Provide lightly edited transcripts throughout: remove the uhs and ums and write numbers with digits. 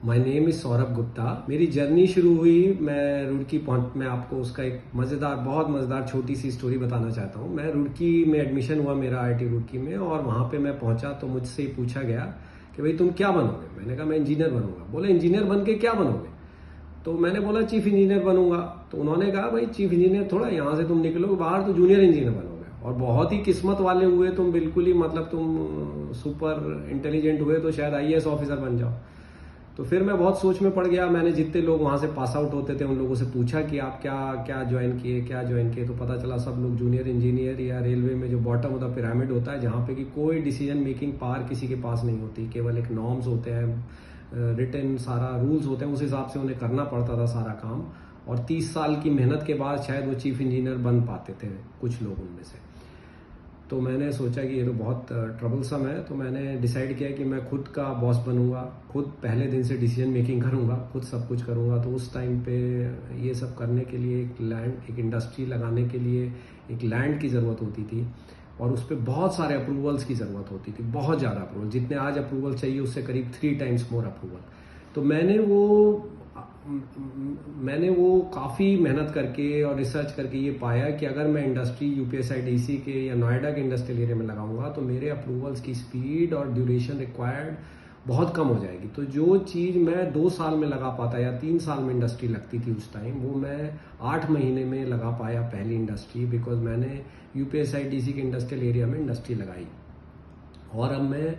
My name is Saurabh Gupta. मेरी journey शुरू हुई, मैं आपको उसका एक बहुत मज़ेदार छोटी सी स्टोरी बताना चाहता हूँ। मैं रुड़की में एडमिशन हुआ मेरा, IIT रुड़की में, और वहाँ पे मैं पहुँचा तो मुझसे पूछा गया कि भाई तुम क्या बनोगे। मैंने कहा मैं इंजीनियर बनूंगा। बोले इंजीनियर बन के क्या बनोगे? तो मैंने बोला चीफ इंजीनियर बनूंगा। तो उन्होंने कहा भाई चीफ इंजीनियर थोड़ा, यहाँ से तुम निकलोगे बाहर तो जूनियर इंजीनियर बनोगे, और बहुत ही किस्मत वाले हुए तुम, बिल्कुल ही मतलब तुम सुपर इंटेलिजेंट हुए तो शायद IAS ऑफिसर बन जाओ। तो फिर मैं बहुत सोच में पड़ गया। मैंने जितने लोग वहाँ से पास आउट होते थे उन लोगों से पूछा कि आप क्या क्या ज्वाइन किए, तो पता चला सब लोग जूनियर इंजीनियर या रेलवे में जो बॉटम ऑफ द पिरामिड होता है, जहाँ पे कि कोई डिसीजन मेकिंग पावर किसी के पास नहीं होती, केवल एक नॉर्म्स होते हैं, रिटन सारा रूल्स होते हैं, उस हिसाब से उन्हें करना पड़ता था सारा काम। और 30 साल की मेहनत के बाद शायद वो चीफ इंजीनियर बन पाते थे कुछ लोग उनमें से। तो मैंने सोचा कि ये तो बहुत ट्रबलसम है, तो मैंने डिसाइड किया कि मैं खुद का बॉस बनूंगा, खुद पहले दिन से डिसीजन मेकिंग करूंगा, खुद सब कुछ करूंगा। तो उस टाइम पे ये सब करने के लिए एक इंडस्ट्री लगाने के लिए एक लैंड की ज़रूरत होती थी, और उस पर बहुत सारे अप्रूवल्स की ज़रूरत होती थी, बहुत ज़्यादा अप्रूवल, जितने आज अप्रूवल चाहिए उससे करीब 3 टाइम्स मोर अप्रूवल। तो मैंने वो काफ़ी मेहनत करके और रिसर्च करके ये पाया कि अगर मैं इंडस्ट्री UPSIDC के या नोएडा के इंडस्ट्रियल एरिया में लगाऊंगा तो मेरे अप्रूवल्स की स्पीड और ड्यूरेशन रिक्वायर्ड बहुत कम हो जाएगी। तो जो चीज़ मैं 2 साल में लगा पाता या 3 साल में इंडस्ट्री लगती थी उस टाइम, वो मैं 8 महीने में लगा पाया पहली इंडस्ट्री, बिकॉज मैंने UPSIDC के इंडस्ट्रियल एरिया में इंडस्ट्री लगाई। और अब मैं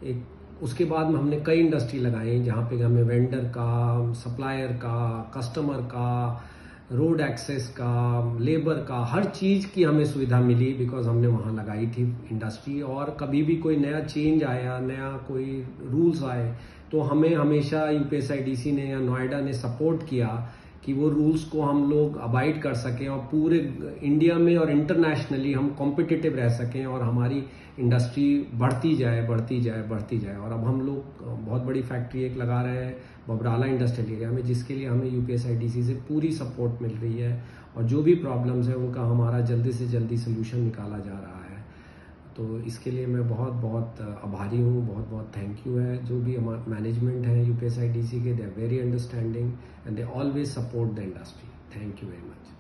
एक उसके बाद में हमने कई इंडस्ट्री लगाई जहाँ पे हमें वेंडर का, सप्लायर का, कस्टमर का, रोड एक्सेस का, लेबर का, हर चीज़ की हमें सुविधा मिली, बिकॉज हमने वहाँ लगाई थी इंडस्ट्री। और कभी भी कोई नया चेंज आया, नया कोई रूल्स आए, तो हमें हमेशा UPSIDC ने या नोएडा ने सपोर्ट किया कि वो रूल्स को हम लोग अबाइड कर सकें और पूरे इंडिया में और इंटरनेशनली हम कॉम्पिटिटिव रह सकें और हमारी इंडस्ट्री बढ़ती जाए बढ़ती जाए बढ़ती जाए। और अब हम लोग बहुत बड़ी फैक्ट्री एक लगा रहे हैं बबराला इंडस्ट्रियल एरिया में, जिसके लिए हमें UPSIDC से पूरी सपोर्ट मिल रही है, और जो भी प्रॉब्लम्स है उनका हमारा जल्दी से जल्दी सोल्यूशन निकाला जा रहा है। तो इसके लिए मैं बहुत बहुत आभारी हूँ, बहुत बहुत थैंक यू है। जो भी हमारा मैनेजमेंट है UPSIDC के, they are very understanding and they always support the industry. Thank you very much.